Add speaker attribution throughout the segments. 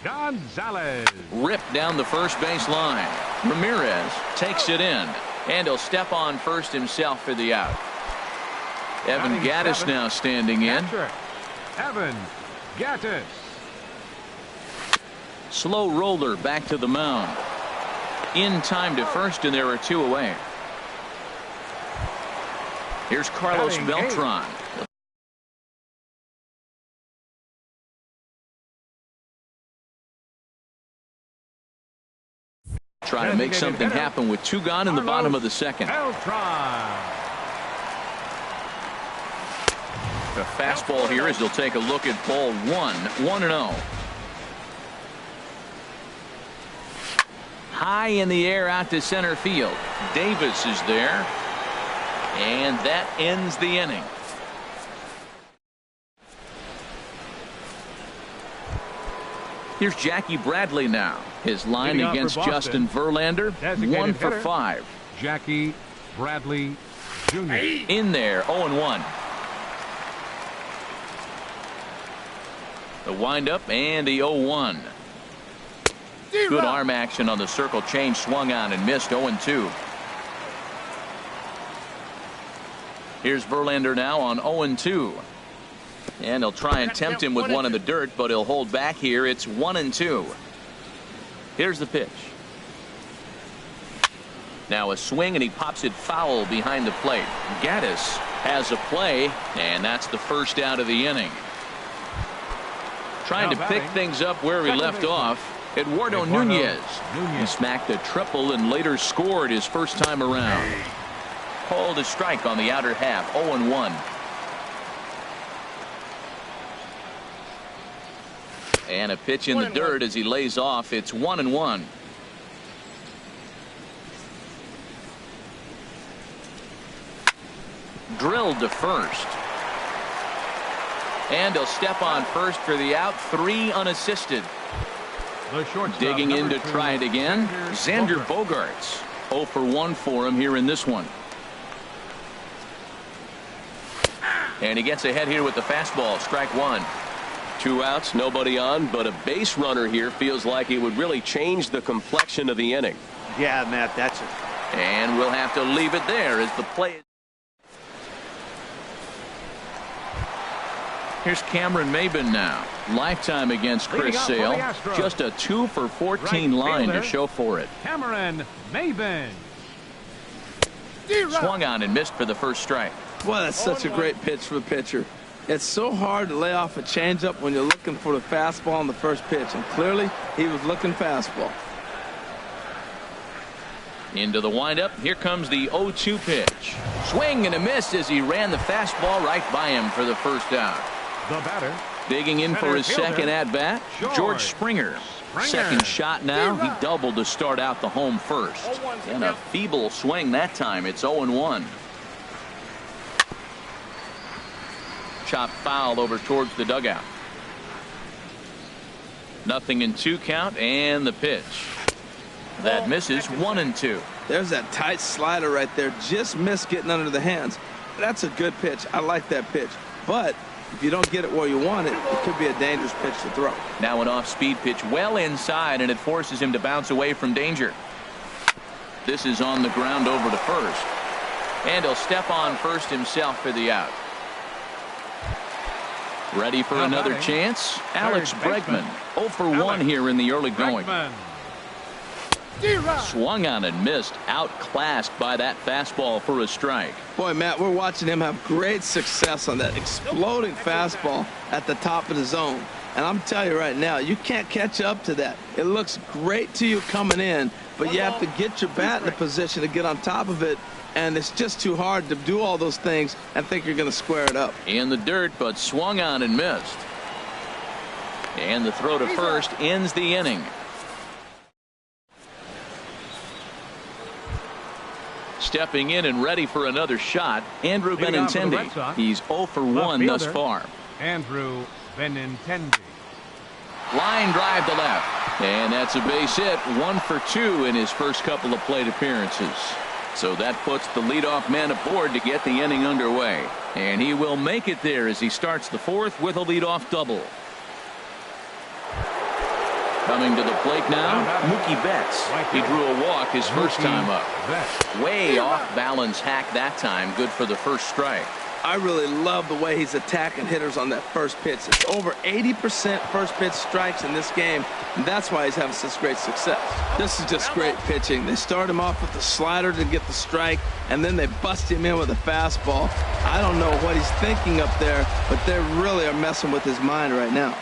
Speaker 1: Gonzalez.
Speaker 2: Ripped down the first base line. Ramirez takes it in, and he'll step on first himself for the out. Evan Gattis now standing in.
Speaker 1: Evan Gattis.
Speaker 2: Slow roller back to the mound. In time to first, and there are two away. Here's Carlos Beltran. Try to make something happen with two gone in the bottom of the second. The fastball here as they'll take a look at ball one. 1-0. High in the air out to center field. Davis is there. And that ends the inning. Here's Jackie Bradley now. His line against Justin Verlander. 1 for 5.
Speaker 1: Jackie Bradley Jr.
Speaker 2: In there. 0-1. The windup and the 0-1. Good arm action on the circle change. Swung on and missed. 0-2. Here's Verlander now on 0-2. And he'll try and tempt him with one in the dirt, but he'll hold back here. It's 1-2. Here's the pitch. Now a swing, and he pops it foul behind the plate. Gattis has a play, and that's the first out of the inning. Trying to pick things up where he left off. Eduardo Nunez. He smacked a triple and later scored his first time around. Called a strike on the outer half. 0-1. And a pitch in the dirt as he lays off. It's 1-1. Drilled to first. And he'll step on first for the out. 3 unassisted. Digging in to try it again. Xander Bogaerts. 0 for 1 for him here in this one. And he gets ahead here with the fastball. Strike 1.
Speaker 3: 2 outs, nobody on, but a base runner here feels like it would really change the complexion of the inning.
Speaker 4: Yeah, Matt, that's it.
Speaker 2: And we'll have to leave it there as the play. Here's Cameron Maybin now. Lifetime against Chris Sale. Just a 2 for 14 line to show for it.
Speaker 1: Cameron Maybin.
Speaker 2: Swung on and missed for the first strike.
Speaker 5: Well, that's such a great pitch for a pitcher. It's so hard to lay off a changeup when you're looking for the fastball on the first pitch, and clearly he was looking fastball.
Speaker 2: Into the windup. Here comes the 0-2 pitch. Swing and a miss as he ran the fastball right by him for the first out.
Speaker 1: The batter.
Speaker 2: Digging in for his second at bat, George Springer. Second shot now. He doubled to start out the home first. And a feeble swing that time. It's 0-1. Chop foul over towards the dugout. 0-2 count, and the pitch. That misses. 1-2.
Speaker 5: There's that tight slider right there. Just missed getting under the hands. That's a good pitch. I like that pitch. But if you don't get it where you want it, it could be a dangerous pitch to throw.
Speaker 2: Now an off-speed pitch well inside, and it forces him to bounce away from danger. This is on the ground over to first. And he'll step on first himself for the out. Ready for another chance? Alex Bregman. 0 for 1 here in the early going. Swung on and missed. Outclassed by that fastball for a strike.
Speaker 5: Boy, Matt, we're watching him have great success on that exploding fastball at the top of the zone. And I'm telling you right now, you can't catch up to that. It looks great to you coming in, but you have to get your bat in a position to get on top of it. And it's just too hard to do all those things and think you're going to square it up.
Speaker 2: In the dirt, but swung on and missed. And the throw to first ends the inning. Stepping in and ready for another shot, Andrew Benintendi. He's 0 for 1 thus far.
Speaker 1: Andrew Benintendi.
Speaker 2: Line drive to left. And that's a base hit. 1 for 2 in his first couple of plate appearances. So that puts the leadoff man aboard to get the inning underway. And he will make it there as he starts the fourth with a leadoff double. Coming to the plate now, Mookie Betts. He drew a walk his first time up. Way off balance hack that time. Good for the first strike.
Speaker 5: I really love the way he's attacking hitters on that first pitch. It's over 80% first pitch strikes in this game, and that's why he's having such great success. This is just great pitching. They start him off with the slider to get the strike, and then they bust him in with a fastball. I don't know what he's thinking up there, but they really are messing with his mind right now.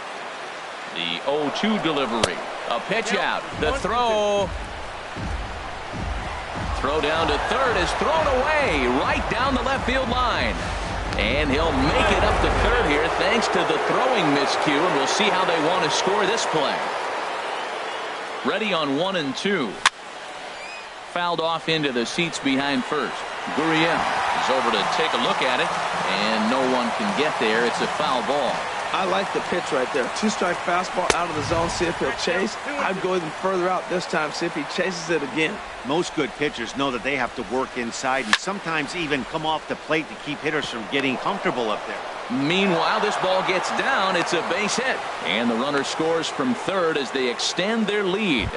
Speaker 2: The 0-2 delivery. A pitch out. The throw. Throw down to third is thrown away right down the left field line. And he'll make it up to third here thanks to the throwing miscue, and we'll see how they want to score this play. Ready on 1 and 2. Fouled off into the seats behind first. Gurriel is over to take a look at it, and no one can get there. It's a foul ball.
Speaker 5: I like the pitch right there. 2-strike fastball out of the zone, see if he'll chase. I'd go even further out this time, see if he chases it again.
Speaker 4: Most good pitchers know that they have to work inside and sometimes even come off the plate to keep hitters from getting comfortable up there.
Speaker 2: Meanwhile, this ball gets down. It's a base hit. And the runner scores from third as they extend their lead.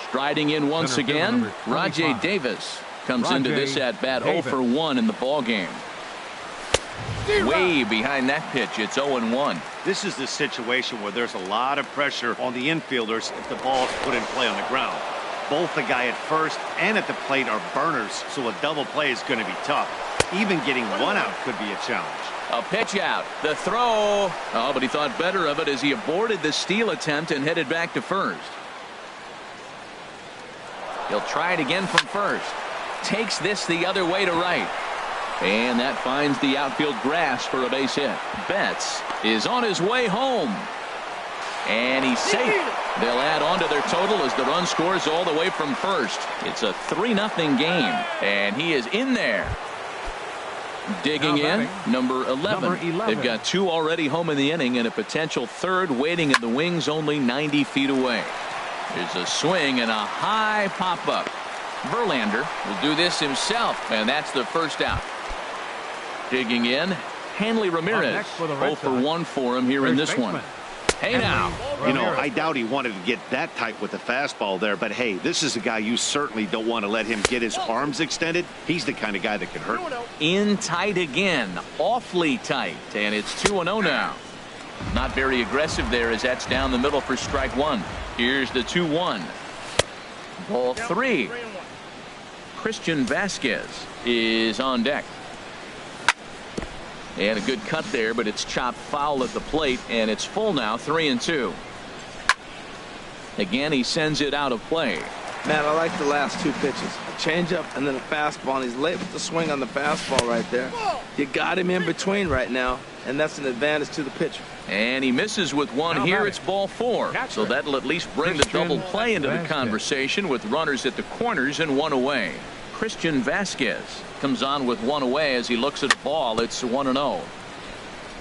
Speaker 2: Striding in once again, Rajai Davis comes into this at-bat 0 for 1 in the ballgame. Way behind that pitch. It's 0-1.
Speaker 4: This is the situation where there's a lot of pressure on the infielders if the ball is put in play on the ground. Both the guy at first and at the plate are burners, so a double play is going to be tough. Even getting one out could be a challenge.
Speaker 2: A pitch out. The throw. Oh, but he thought better of it as he aborted the steal attempt and headed back to first. He'll try it again from first. Takes this the other way to right. And that finds the outfield grass for a base hit. Betts is on his way home. And he's safe. They'll add on to their total as the run scores all the way from first. It's a 3-0 game. And he is in there. Digging in, number 11. They've got 2 already home in the inning and a potential third waiting in the wings only 90 feet away. There's a swing and a high pop-up. Verlander will do this himself, and that's the first out. Digging in, Hanley Ramirez. 0 for 1 for him here in this one. Hey now.
Speaker 4: You know, I doubt he wanted to get that tight with the fastball there, but hey, this is a guy you certainly don't want to let him get his arms extended. He's the kind of guy that can hurt.
Speaker 2: In tight again, awfully tight, and it's 2-0 now. Not very aggressive there as that's down the middle for strike 1. Here's the 2-1. Ball 3. Christian Vasquez is on deck. And a good cut there, but it's chopped foul at the plate, and it's full now, 3-2. Again, he sends it out of play.
Speaker 5: Man, I like the last 2 pitches. A changeup and then a fastball, and he's late with the swing on the fastball right there. You got him in between right now, and that's an advantage to the pitcher.
Speaker 2: And he misses with one here. It's ball 4. So that'll at least bring the double play into the conversation with runners at the corners and 1 away. Christian Vasquez comes on with 1 away as he looks at the ball. It's 1-0.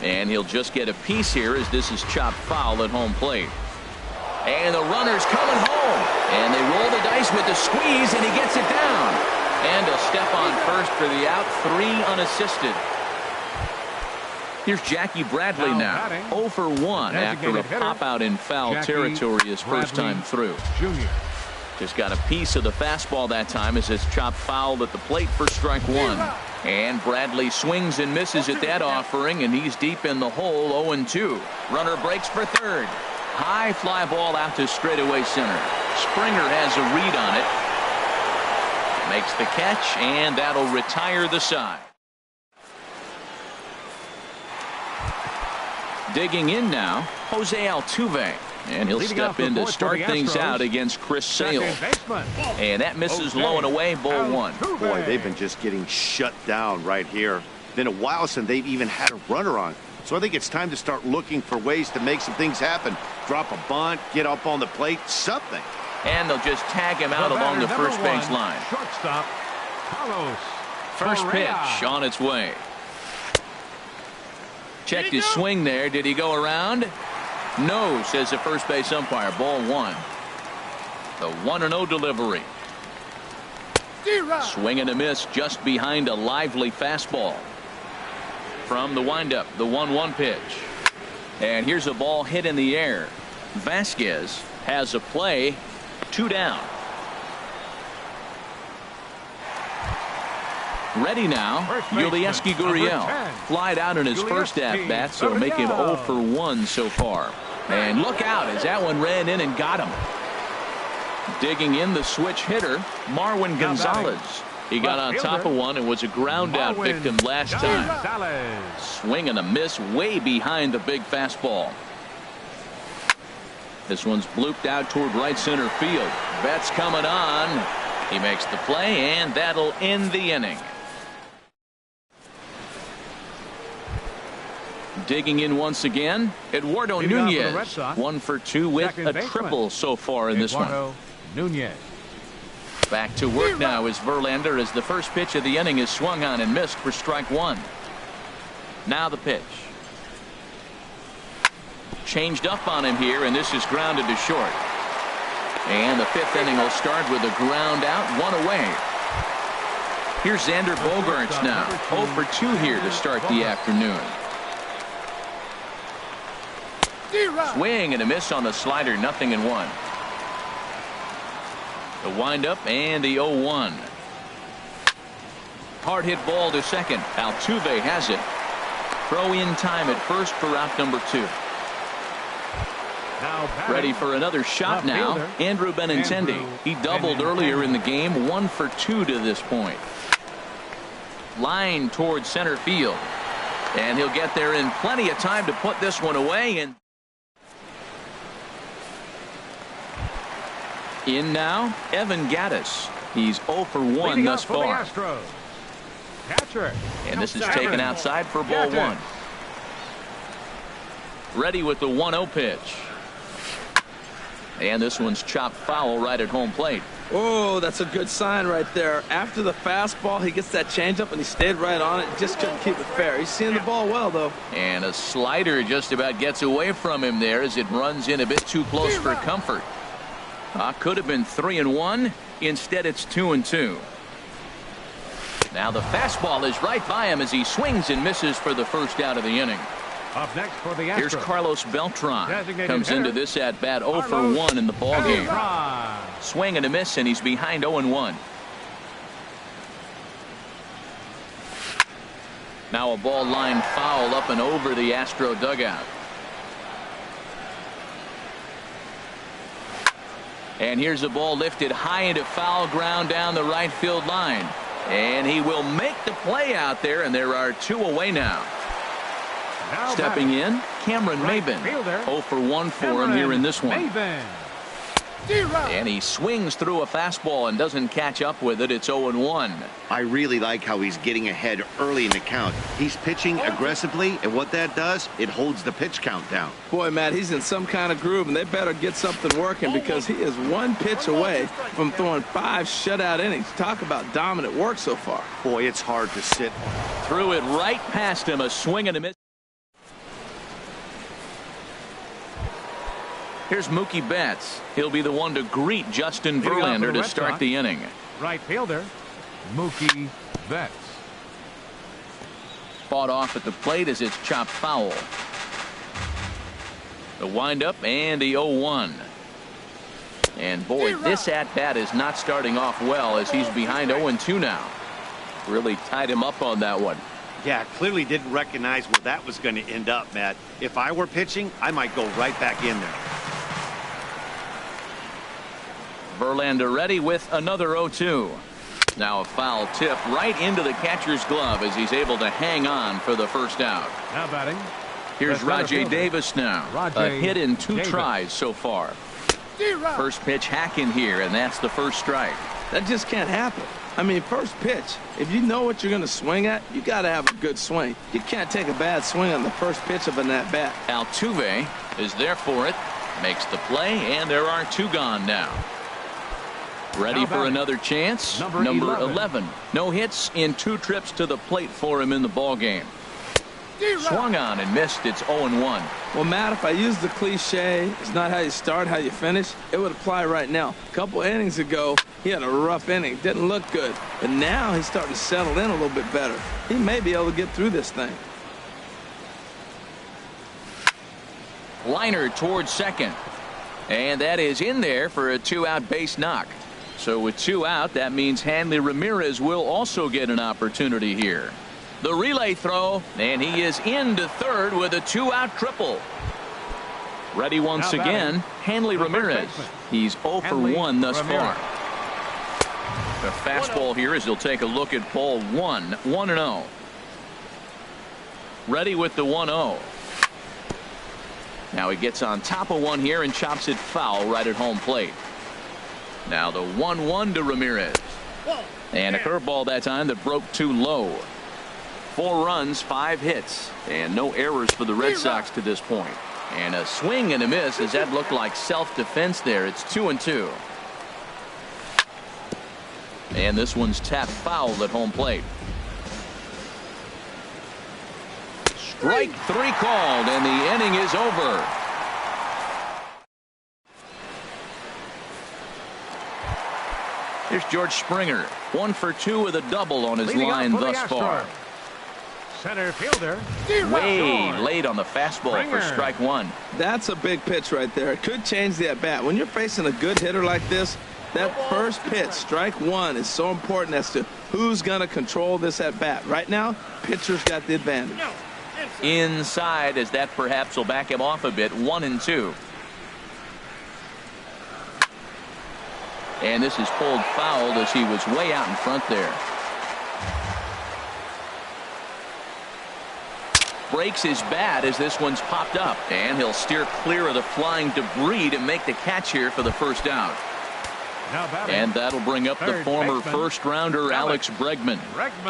Speaker 2: And he'll just get a piece here as this is chopped foul at home plate. And the runner's coming home. And they roll the dice with the squeeze, and he gets it down. And a step on first for the out. 3 unassisted. Here's Jackie Bradley now. 0 for 1 after a pop-out in foul territory his first time through.
Speaker 1: Junior.
Speaker 2: Just got a piece of the fastball that time as it's chopped foul at the plate for strike 1. And Bradley swings and misses at that offering, and he's deep in the hole, 0-2. Runner breaks for third. High fly ball out to straightaway center. Springer has a read on it. Makes the catch, and that'll retire the side. Digging in now, Jose Altuve. And he'll step in to start things out against Chris Sale. And that misses low and away, ball 1.
Speaker 4: Boy, they've been just getting shut down right here. Been a while since they've even had a runner on. So I think it's time to start looking for ways to make some things happen. Drop a bunt, get up on the plate, something.
Speaker 2: And they'll just tag him out along the first base line.
Speaker 1: Shortstop, Carlos
Speaker 2: First
Speaker 1: Correa.
Speaker 2: pitch on its way. Checked his swing there. Did he go around? No, says the first base umpire. Ball 1. The 1-0 delivery. Swing and a miss just behind a lively fastball. From the windup, the 1-1 pitch. And here's a ball hit in the air. Vasquez has a play. 2 down. Ready now. Yulieski Gurriel flied out in his first at bat, so it'll make him 0 for 1 so far. And look out as that one ran in and got him. Digging in the switch hitter, Marwin Gonzalez. He got on top of one and was a ground out victim last time. Swing and a miss way behind the big fastball. This one's blooped out toward right center field. Betts coming on. He makes the play, and that'll end the inning. Digging in once again, Eduardo Nunez. 1 for 2 with a triple so far in this one.
Speaker 1: Nunez.
Speaker 2: Back to work now is Verlander as the first pitch of the inning is swung on and missed for strike 1. Now the pitch. Changed up on him here, and this is grounded to short. And the 5th inning will start with a ground out, 1 away. Here's Xander Bogaerts now. 0 for 2 here to start the afternoon. Swing and a miss on the slider, 0-1. The windup and the 0-1. Hard hit ball to second. Altuve has it. Throw in time at first for out number 2. Ready for another shot now. Andrew Benintendi. He doubled earlier in the game. 1 for 2 to this point. Line towards center field. And he'll get there in plenty of time to put this one away. And in now, Evan Gattis. He's 0 for 1 thus far. And this is taken outside for ball 1. Ready with the 1-0 pitch. And this one's chopped foul right at home plate.
Speaker 5: Oh, that's a good sign right there. After the fastball, he gets that changeup, and he stayed right on it. Just couldn't keep it fair. He's seeing the ball well, though.
Speaker 2: And a slider just about gets away from him there as it runs in a bit too close for comfort. Could have been 3-1. Instead, it's 2-2. Now the fastball is right by him as he swings and misses for the first out of the inning.
Speaker 1: Up next for the Astros.
Speaker 2: Here's Carlos Beltran. Comes
Speaker 1: hitter.
Speaker 2: into this at bat 0 for 1 in the ball game. Swing and a miss, and he's behind 0-1. Now a ball line foul up and over the Astro dugout. And here's the ball lifted high into foul ground down the right field line. And he will make the play out there, and there are 2 away now. Stepping in, Cameron Maybin. 0 for 1 for him here in this one. And he swings through a fastball and doesn't catch up with it. It's 0-1.
Speaker 4: I really like how he's getting ahead early in the count. He's pitching aggressively, and what that does, it holds the pitch count down.
Speaker 5: Boy, Matt, he's in some kind of groove, and they better get something working because he is 1 pitch away from throwing 5 shutout innings. Talk about dominant work so far.
Speaker 4: Boy, it's hard to sit.
Speaker 2: Threw it right past him. A swing and a miss. Here's Mookie Betts. He'll be the one to greet Justin Verlander to start the inning.
Speaker 1: Right fielder, Mookie Betts.
Speaker 2: Fought off at the plate as it's chopped foul. The windup and the 0-1. And boy, this at-bat is not starting off well as he's behind 0-2 now. Really tied him up on that one.
Speaker 4: Yeah, clearly didn't recognize where that was going to end up, Matt. If I were pitching, I might go right back in there.
Speaker 2: Verlander ready with another 0-2. Now a foul tip right into the catcher's glove as he's able to hang on for the first out.
Speaker 1: Now batting.
Speaker 2: Here's Rajai Davis now. A hit in 2 tries so far. First pitch hacking here, and that's the first strike.
Speaker 5: That just can't happen. I mean, first pitch, if you know what you're going to swing at, you got to have a good swing. You can't take a bad swing on the first pitch of an at-bat.
Speaker 2: Altuve is there for it. Makes the play, and there are 2 gone now. Ready for another chance. Number 11. No hits in 2 trips to the plate for him in the ball game. Swung on and missed. It's 0-1.
Speaker 5: Well, Matt, if I use the cliche, it's not how you start, how you finish, it would apply right now. A couple innings ago, he had a rough inning. Didn't look good. But now he's starting to settle in a little bit better. He may be able to get through this thing.
Speaker 2: Liner towards second. And that is in there for a 2-out base knock. So with 2 out, that means Hanley Ramirez will also get an opportunity here. The relay throw, and he is into third with a 2-out triple. Ready once again, Hanley Ramirez. He's 0 for 1 thus far. The fastball here as he'll take a look at ball 1, 1-0. Ready with the 1-0. Now he gets on top of one here and chops it foul right at home plate. Now the 1-1 to Ramirez. And a curveball that time that broke too low. 4 runs, 5 hits, and no errors for the Red Sox to this point. And a swing and a miss as that looked like self-defense there. It's 2-2. And this one's tapped foul at home plate. Strike 3 called, and the inning is over. Here's George Springer, 1 for 2 with a double on his
Speaker 1: Leading
Speaker 2: line
Speaker 1: up for
Speaker 2: thus
Speaker 1: the
Speaker 2: far.
Speaker 1: Astros. Center fielder.
Speaker 2: Way late on the fastball for strike 1.
Speaker 5: That's a big pitch right there. It could change the at-bat. When you're facing a good hitter like this, that first pitch, strike 1, is so important as to who's going to control this at-bat. Right now, pitcher's got the advantage.
Speaker 2: Inside, as that perhaps will back him off a bit. 1-2. And this is pulled foul as he was way out in front there. Breaks his bat as this one's popped up, and he'll steer clear of the flying debris to make the catch here for the first out. And that'll bring up the former first-rounder Alex Bregman.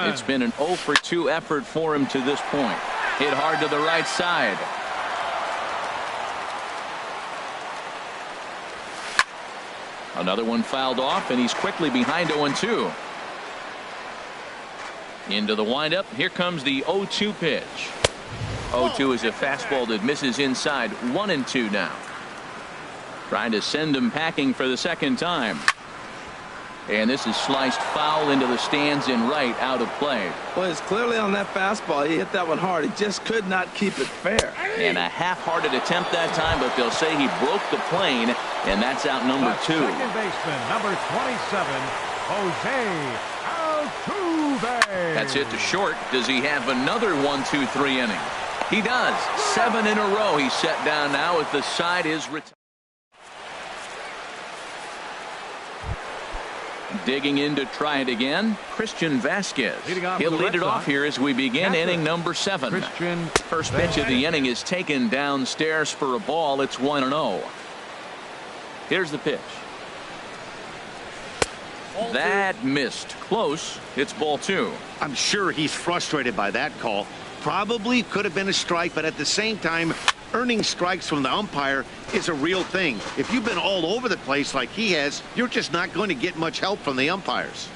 Speaker 2: It's been an 0 for 2 effort for him to this point. Hit hard to the right side. Another one fouled off, and he's quickly behind 0-2. Into the windup. Here comes the 0-2 pitch. 0-2 is a fastball that misses inside. 1-2 now. Trying to send him packing for the second time. And this is sliced foul into the stands in right, out of play.
Speaker 5: Well, it's clearly on that fastball. He hit that one hard. He just could not keep it fair.
Speaker 2: And a half-hearted attempt that time, but they'll say he broke the plane, and that's out number 2.
Speaker 1: Second baseman, number 27, Jose Altuve.
Speaker 2: That's hit to short. Does he have another 1-2-3 inning? He does. 7 in a row he's set down now as the side is retired. Digging in to try it again, Christian Vasquez. He'll lead it off here as we begin inning number 7. First pitch of the inning is taken downstairs for a ball. It's 1-0. Here's the pitch. That missed. Close. It's ball 2.
Speaker 4: I'm sure he's frustrated by that call. Probably could have been a strike, but at the same time, earning strikes from the umpire is a real thing. If you've been all over the place like he has, you're just not going to get much help from the umpires.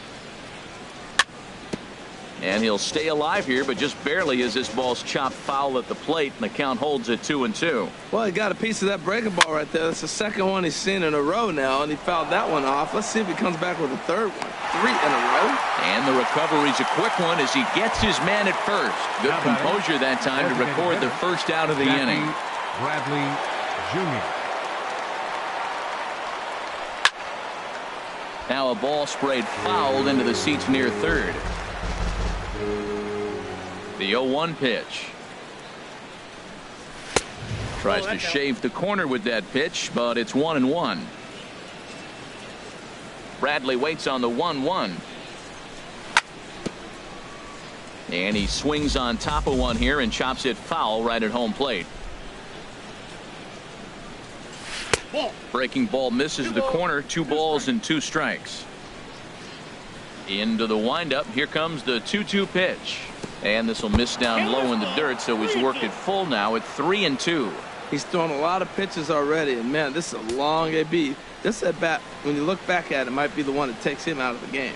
Speaker 2: And he'll stay alive here, but just barely as this ball's chopped foul at the plate, and the count holds at 2-2.
Speaker 5: Well, he got a piece of that breaking ball right there. That's the second one he's seen in a row now, and he fouled that one off. Let's see if he comes back with a third one. 3 in a row.
Speaker 2: And the recovery's a quick one as he gets his man at first. Good composure that time to record the first out of the inning.
Speaker 1: Bradley Jr.
Speaker 2: Now a ball sprayed foul into the seats near third. The 0-1 pitch. Tries to shave the corner with that pitch, but it's 1-1. Bradley waits on the 1-1. And he swings on top of one here and chops it foul right at home plate. Breaking ball misses the corner. 2 balls and 2 strikes. Into the windup. Here comes the 2-2 pitch. And this will miss down low in the dirt, so he's worked it full now at 3-2.
Speaker 5: He's thrown a lot of pitches already, and man, this is a long AB. This at bat, when you look back at it, might be the one that takes him out of the game.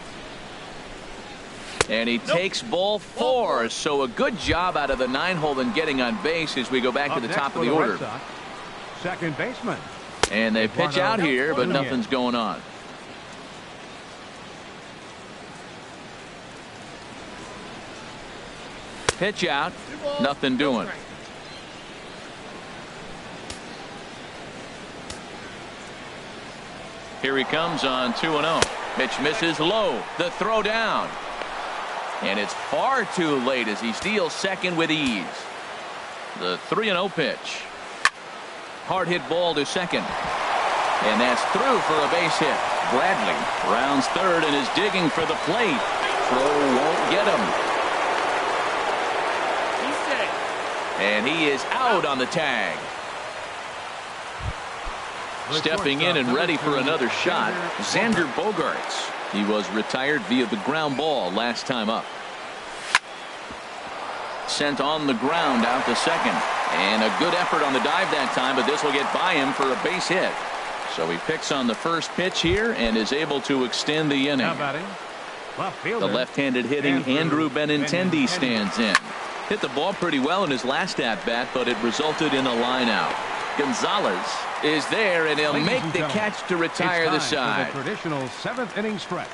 Speaker 2: And he takes ball 4, so a good job out of the 9-hole in getting on base as we go back to the top of the order.
Speaker 1: Second baseman.
Speaker 2: And they pitch out here, but nothing's going on. Pitch out, nothing doing. Here he comes on 2-0. Pitch misses low. The throw down. And it's far too late as he steals second with ease. The 3-0 pitch. Hard hit ball to second. And that's through for a base hit. Bradley rounds third and is digging for the plate. Throw won't get him. And he is out on the tag. Stepping in and ready for another shot, Xander Bogaerts. He was retired via the ground ball last time up. Sent on the ground out to second. And a good effort on the dive that time, but this will get by him for a base hit. So he picks on the first pitch here and is able to extend the inning. The left-handed hitting Andrew Benintendi stands in. Hit the ball pretty well in his last at-bat, but it resulted in a line-out. Gonzalez is there, and he'll make the catch to retire the side.
Speaker 1: The traditional seventh inning stretch.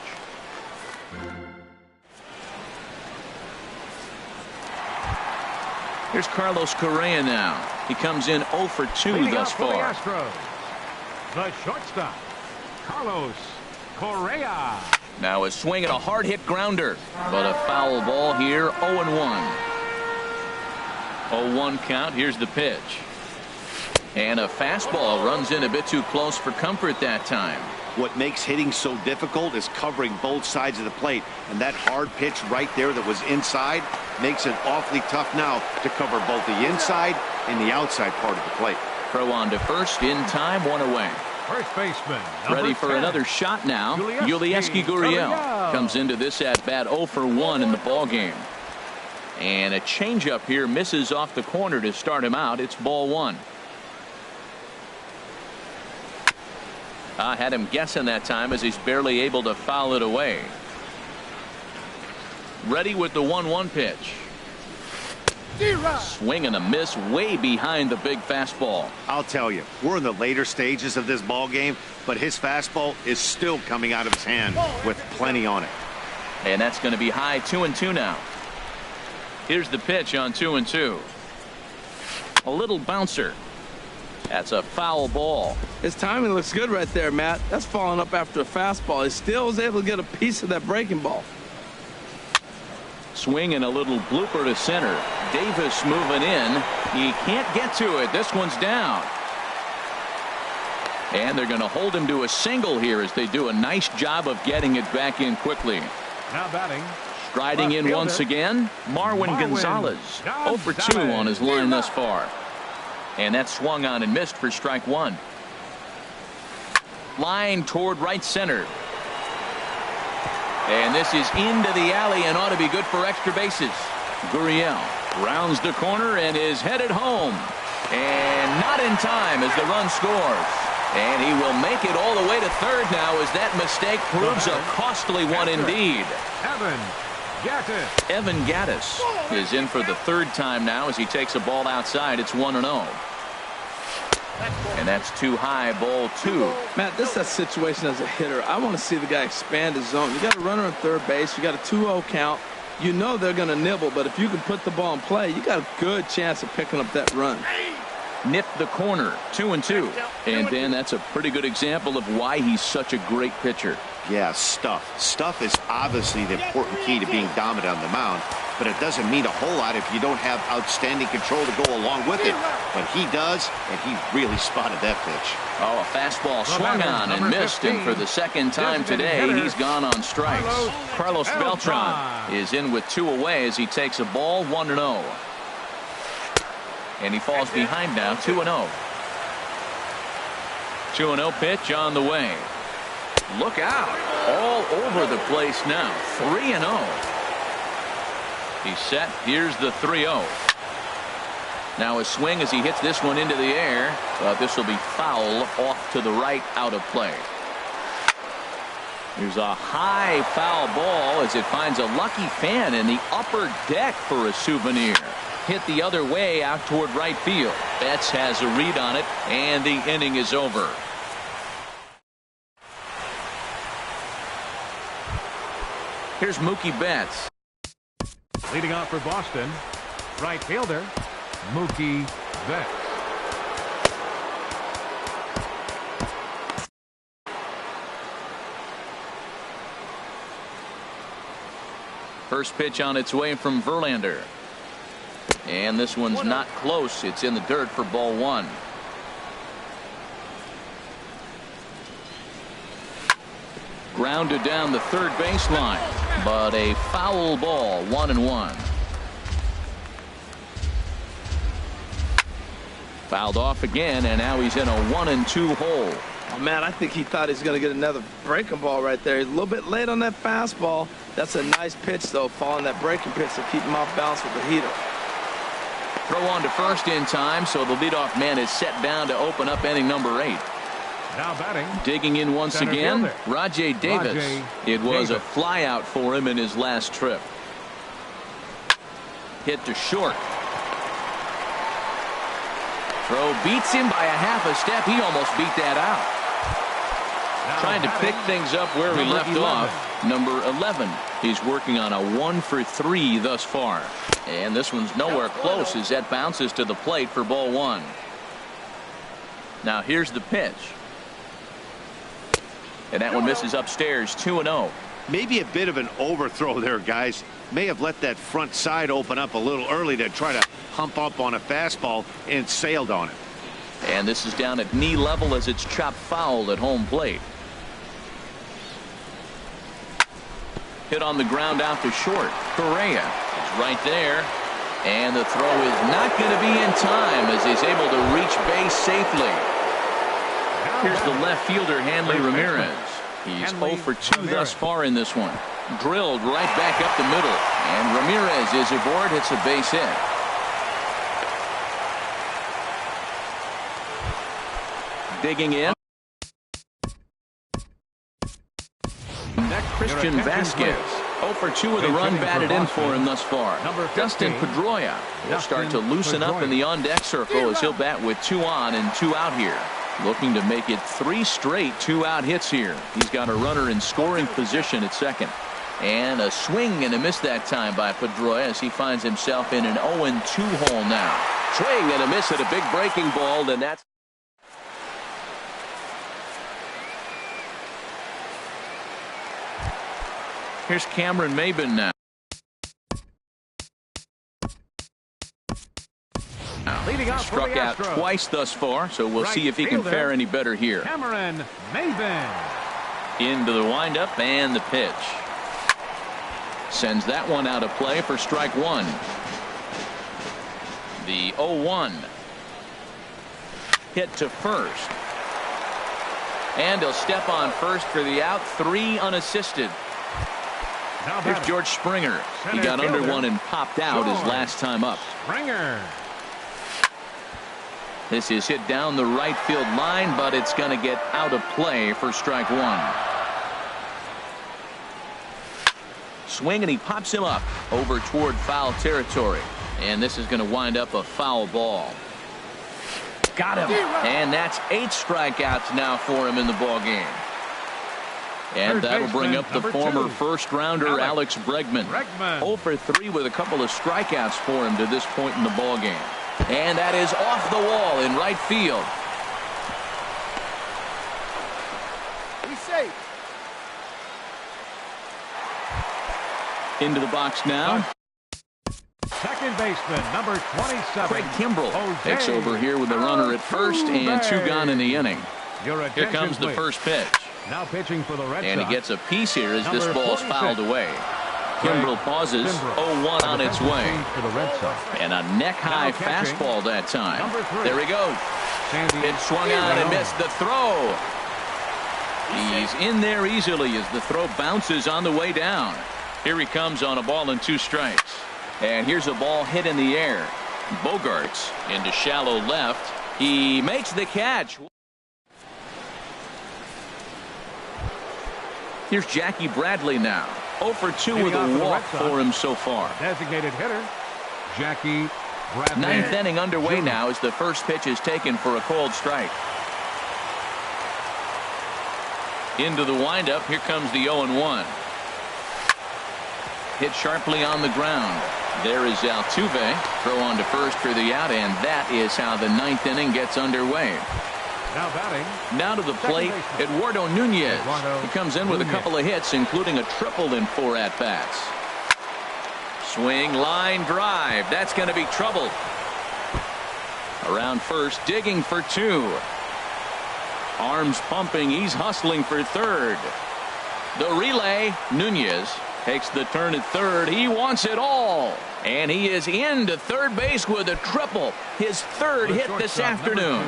Speaker 2: Here's Carlos Correa now. He comes in 0 for 2 thus far.
Speaker 1: The shortstop, Carlos Correa.
Speaker 2: Now a swing at a hard hit grounder, but a foul ball here. 0-1. 0-1 count. Here's the pitch. And a fastball runs in a bit too close for comfort that time.
Speaker 4: What makes hitting so difficult is covering both sides of the plate, and that hard pitch right there that was inside makes it awfully tough now to cover both the inside and the outside part of the plate.
Speaker 2: Throw on to first in time, 1 away.
Speaker 1: First baseman,
Speaker 2: ready for 10. Another shot now. Yulieski Gurriel comes into this at bat 0 for 1 in the ball game. And a changeup here misses off the corner to start him out. It's ball 1. I had him guessing that time as he's barely able to foul it away. Ready with the 1-1 pitch. Swing and a miss way behind the big fastball.
Speaker 4: I'll tell you, we're in the later stages of this ball game, but his fastball is still coming out of his hand with plenty on it.
Speaker 2: And that's going to be high. 2-2 now. Here's the pitch on 2-2. A little bouncer. That's a foul ball.
Speaker 5: His timing looks good right there, Matt. That's following up after a fastball. He still was able to get a piece of that breaking ball.
Speaker 2: Swing and a little blooper to center. Davis moving in. He can't get to it. This one's down. And they're going to hold him to a single here as they do a nice job of getting it back in quickly.
Speaker 1: Now batting.
Speaker 2: Striding in once again, Marwin Gonzalez. 0 for 2 on his line thus far. And that swung on and missed for strike 1. Line toward right center. And this is into the alley and ought to be good for extra bases. Gurriel rounds the corner and is headed home. And not in time as the run scores. And he will make it all the way to third now as that mistake proves a costly one indeed. Evan Gattis is in for the third time now as he takes a ball outside. It's 1-0. And that's too high, ball 2.
Speaker 5: Matt, this is a situation as a hitter. I want to see the guy expand his zone. You got a runner on third base. You got a 2-0 count. You know they're going to nibble, but if you can put the ball in play, you got a good chance of picking up that run.
Speaker 2: Nipped the corner, 2-2. And Dan, that's a pretty good example of why he's such a great pitcher.
Speaker 4: Yeah, stuff. Stuff is obviously the important key to being dominant on the mound, but it doesn't mean a whole lot if you don't have outstanding control to go along with it. But he does, and he really spotted that pitch.
Speaker 2: Oh, a fastball swung on and missed, and for the second time today, he's gone on strikes. Carlos Beltran is in with 2 away as he takes a ball, 1-0. And he falls behind now, 2-0. 2-0 pitch on the way. Look out. All over the place now. 3-0. He's set. Here's the 3-0. Now a swing as he hits this one into the air. But this will be foul off to the right, out of play. Here's a high foul ball as it finds a lucky fan in the upper deck for a souvenir. Hit the other way out toward right field. Betts has a read on it, and the inning is over. Here's Mookie Betts.
Speaker 1: Leading off for Boston, right fielder, Mookie Betts.
Speaker 2: First pitch on its way from Verlander. And this one's not close. It's in the dirt for ball one. Grounded down the third baseline, but a foul ball, 1-1. Fouled off again, and now he's in a 1-2 hole.
Speaker 5: Oh, man, I think he thought he was going to get another breaking ball right there. He's a little bit late on that fastball. That's a nice pitch, though, following that breaking pitch to keep him off balance with the heater.
Speaker 2: Throw on to first in time, so the leadoff man is set down to open up inning number 8.
Speaker 1: Now batting.
Speaker 2: Digging in once
Speaker 1: Center
Speaker 2: again,
Speaker 1: fielder.
Speaker 2: Rajay Davis. It was a
Speaker 1: Davis.
Speaker 2: fly out for him in his last trip. Hit to short. Throw beats him by a half a step. He almost beat that out.
Speaker 1: Now
Speaker 2: Trying to
Speaker 1: batting.
Speaker 2: pick things up where he
Speaker 1: Number
Speaker 2: left
Speaker 1: 11.
Speaker 2: off. Number 11. He's working on a 1-for-3 thus far. And this one's nowhere close as that bounces to the plate for ball one. Now here's the pitch. And that one misses upstairs, 2-0.
Speaker 4: Maybe a bit of an overthrow there, guys. May have let that front side open up a little early to try to hump up on a fastball and sailed on it.
Speaker 2: And this is down at knee level as it's chopped foul at home plate. Hit on the ground out to short. Correa is right there. And the throw is not going to be in time as he's able to reach base safely. Here's the left fielder, Hanley Ramirez. He's 0 for 2 thus far in this one. Drilled right back up the middle. And Ramirez is aboard, hits a base hit. Digging in. Christian Vasquez. 0 for 2 with a run batted in for him thus far. Dustin Pedroia will start to loosen up in the on-deck circle as he'll bat with 2 on and 2 out here. Looking to make it 3 straight 2-out hits here. He's got a runner in scoring position at second. And a swing and a miss that time by Pedroia as he finds himself in an 0-2 hole now.
Speaker 3: Swing and a miss at a big breaking ball, and that's
Speaker 2: Here's Cameron Maybin now.
Speaker 1: Leading off for
Speaker 2: Struck
Speaker 1: the
Speaker 2: out
Speaker 1: Astros.
Speaker 2: twice thus far, so we'll
Speaker 1: Right
Speaker 2: see if he can
Speaker 1: fielder,
Speaker 2: fare any better here.
Speaker 1: Cameron Maybin.
Speaker 2: Into the windup and the pitch. Sends that one out of play for strike one. The 0-1. Hit to first. And he'll step on first for the out. 3 unassisted.
Speaker 1: Now
Speaker 2: Here's
Speaker 1: batting.
Speaker 2: George Springer. He
Speaker 1: Center
Speaker 2: got under
Speaker 1: fielder,
Speaker 2: one and popped out his
Speaker 1: George
Speaker 2: last time up.
Speaker 1: Springer.
Speaker 2: This is hit down the right field line, but it's going to get out of play for strike one. Swing, and he pops him up over toward foul territory. And this is going to wind up a foul ball. Got him. And that's 8 strikeouts now for him in the ball game. And
Speaker 1: Third
Speaker 2: that'll bring
Speaker 1: baseman,
Speaker 2: up the
Speaker 1: number
Speaker 2: former
Speaker 1: 2,
Speaker 2: first-rounder Alex Bregman. 0 for 3 with a couple of strikeouts for him to this point in the ball game. And that is off the wall in right field.
Speaker 6: He's safe.
Speaker 2: Into the box now.
Speaker 1: Second baseman, number 27.
Speaker 2: Craig Kimbrell
Speaker 1: Jose
Speaker 2: takes over here with a runner at first and 2 gone in the inning.
Speaker 1: Your
Speaker 2: Here comes
Speaker 1: attention,
Speaker 2: the
Speaker 1: please.
Speaker 2: first pitch.
Speaker 1: Now pitching for the Red
Speaker 2: And he
Speaker 1: Sox.
Speaker 2: gets a piece here as this
Speaker 1: Number
Speaker 2: ball's
Speaker 1: 46.
Speaker 2: fouled away. Kimbrell pauses.
Speaker 1: Kimbrell.
Speaker 2: 0-1 on its way.
Speaker 1: For the Red Sox.
Speaker 2: And a neck-high
Speaker 1: Now catching,
Speaker 2: fastball that time.
Speaker 1: number 3.
Speaker 2: There he goes.
Speaker 1: Sandy
Speaker 2: It swung on and missed the throw. He's in there easily as the throw bounces on the way down. Here he comes on a ball and 2 strikes. And here's a ball hit in the air. Bogarts into shallow left. He makes the catch. Here's Jackie Bradley now. 0 for 2 with
Speaker 1: Leading off
Speaker 2: a
Speaker 1: for the
Speaker 2: walk
Speaker 1: Red Sox.
Speaker 2: for him so far.
Speaker 1: Designated hitter, Jackie Bradley.
Speaker 2: 9th inning underway
Speaker 1: Jr.
Speaker 2: now as the first pitch is taken for a cold strike. Into the windup. Here comes the 0-1. Hit sharply on the ground. There is Altuve. Throw on to first for the out, and that is how the 9th inning gets underway.
Speaker 1: Now batting.
Speaker 2: Now to the plate, Eduardo Nunez.
Speaker 1: Eduardo
Speaker 2: He comes in with a
Speaker 1: Nunez.
Speaker 2: couple of hits, including a triple in 4 at-bats. Swing, line drive. That's going to be trouble. Around first, digging for 2. Arms pumping. He's hustling for third. The relay. Nunez takes the turn at third. He wants it all. And he is into third base with a triple. His third hit this afternoon.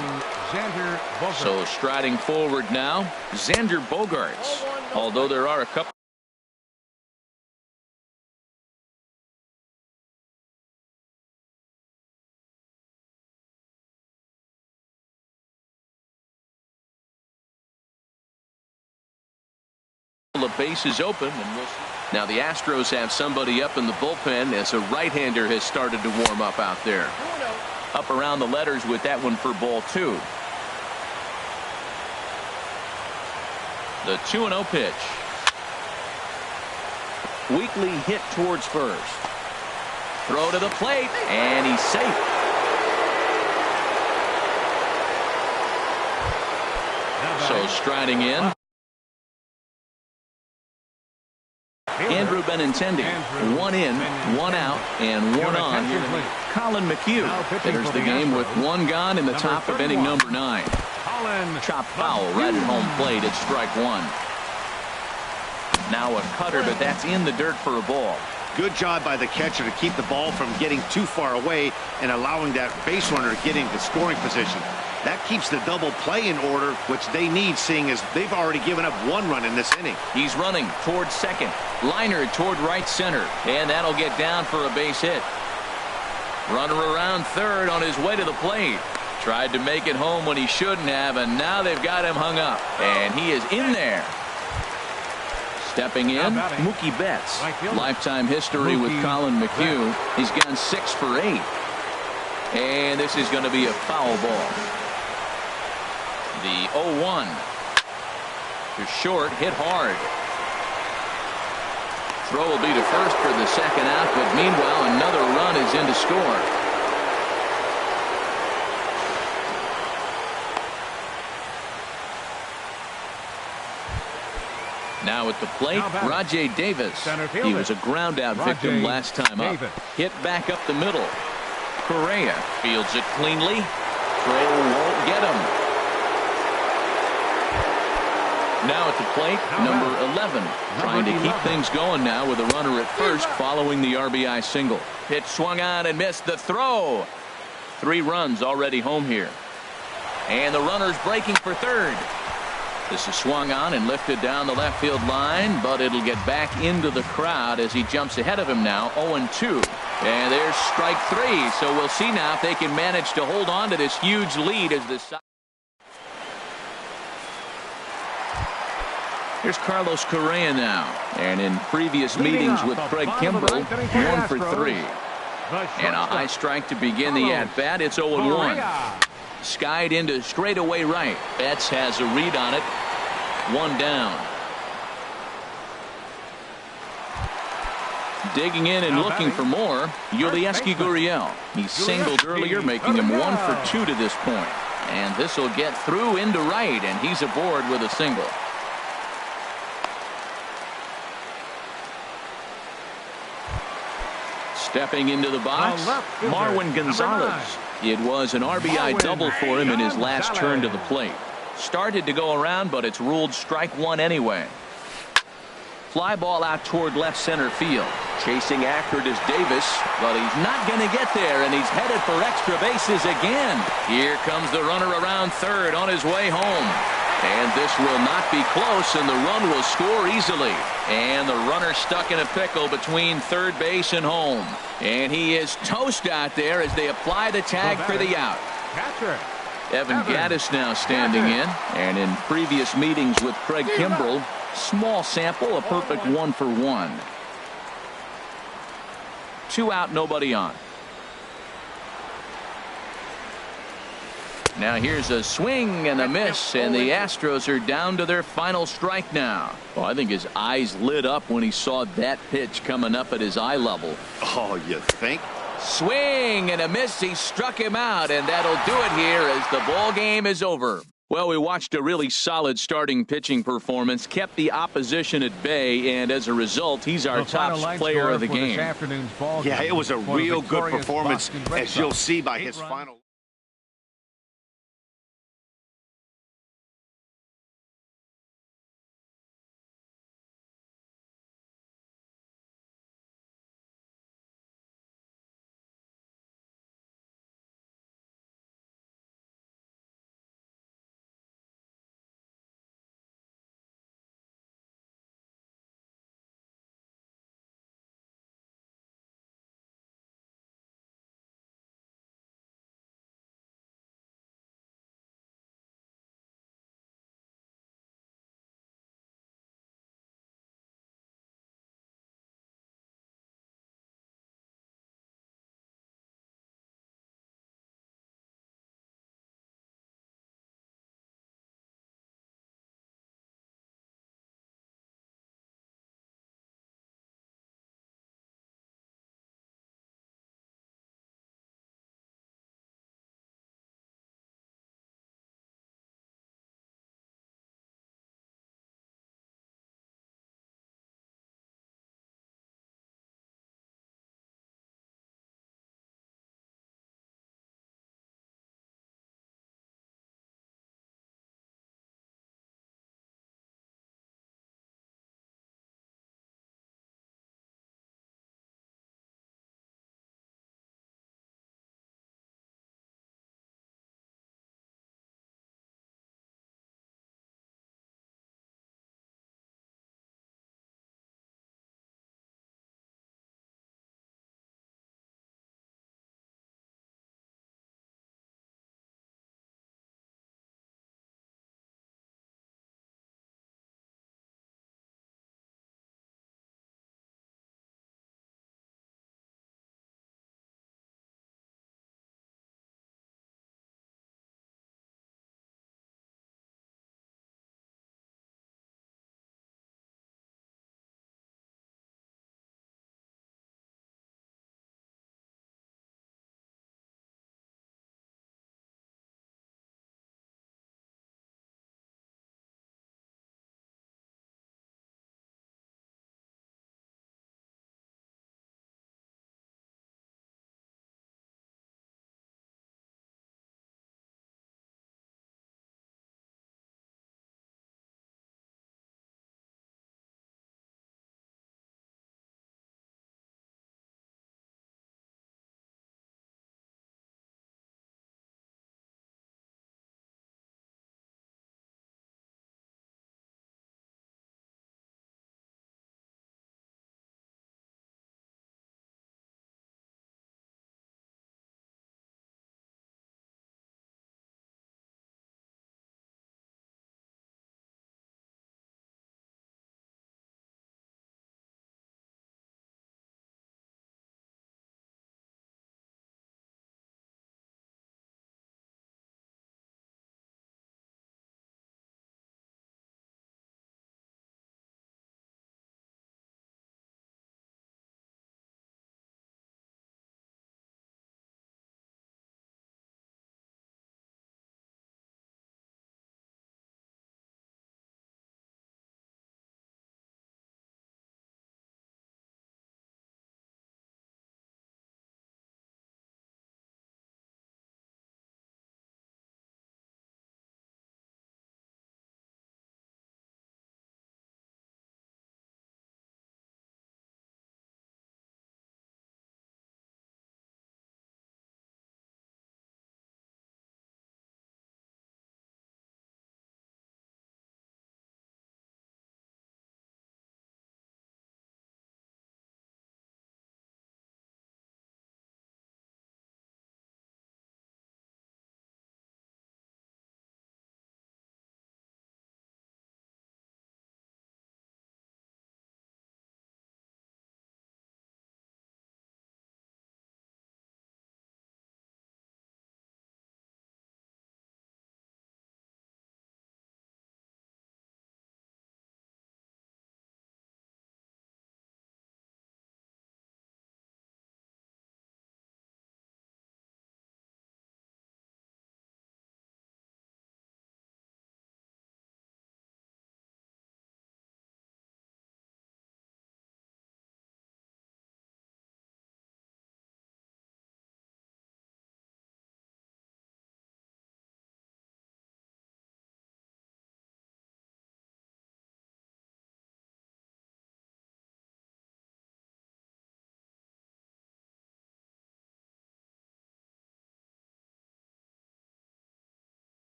Speaker 2: So striding forward now, Xander Bogaerts. Although there are a couple of bases open, and we'll see. Now the Astros have somebody up in the bullpen as a right-hander has started to warm up out there. Up around the letters with that one for ball 2. The 2-0 pitch. Weekly hit towards first. Throw to the plate, and he's safe. So striding in, Andrew Benintendi. 1 in, 1 out, and 1 on. Colin McHugh enters the game with 1 gone in the top of inning number 9. Chop foul right at home plate at strike 1. Now a cutter, but that's in the dirt for a ball.
Speaker 4: Good job by the catcher to keep the ball from getting too far away and allowing that base runner to get into scoring position. That keeps the double play in order, which they need, seeing as they've already given up 1 run in this inning.
Speaker 2: He's running toward second. Liner toward right center. And that'll get down for a base hit. Runner around third on his way to the plate. Tried to make it home when he shouldn't have, and now they've got him hung up. And he is in there. Stepping in, Mookie Betts. Lifetime history with Colin McHugh. He's gone 6 for 8. And this is going to be a foul ball. The 0-1 to short, hit hard. Throw will be to first for the second out, but meanwhile another run is in to score. Now at the plate, Rajay Davis. He was a ground out victim last time up. Hit back up the middle. Correa fields it cleanly. Throw won't get him. Now at the plate, number 11, trying to keep things going now with a runner at first following the RBI single. Pitch swung on and missed. The throw. 3 runs already home here. And the runner's breaking for third. This is swung on and lifted down the left field line, but it'll get back into the crowd as he jumps ahead of him now, 0-2. And there's strike 3. So we'll see now if they can manage to hold on to this huge lead as this. Here's Carlos Correa now. And in previous meetings with Craig Kimbrell, 1 for 3. And a high strike to begin the at-bat. It's 0-1. Skied into straightaway right. Betts has a read on it. 1 down. Digging in and looking for more, Yulieski Gurriel. He singled earlier, making him 1 for 2 to this point. And this will get through into right, and he's aboard with a single. Stepping into the box, Marwin Gonzalez. It was an RBI double for him in his last turn to the plate. Started to go around, but it's ruled strike 1 anyway. Fly ball out toward left center field. Chasing after it is Davis, but he's not going to get there, and he's headed for extra bases again. Here comes the runner around third on his way home. And this will not be close, and the run will score easily. And the runner stuck in a pickle between third base and home. And he is toast out there as they apply the tag for the out. Evan Gattis now standing in. And in previous meetings with Craig Kimbrell, small sample, a perfect 1 for 1. 2 out, nobody on. Now here's a swing and a miss, and the Astros are down to their final strike now. Well, I think his eyes lit up when he saw that pitch coming up at his eye level.
Speaker 4: Oh, you think?
Speaker 2: Swing and a miss. He struck him out, and that'll do it here as the ball game is over. Well, we watched a really solid starting pitching performance, kept the opposition at bay, and as a result, he's our top player of the game.
Speaker 4: Yeah, it was a real good performance, as you'll see by his final.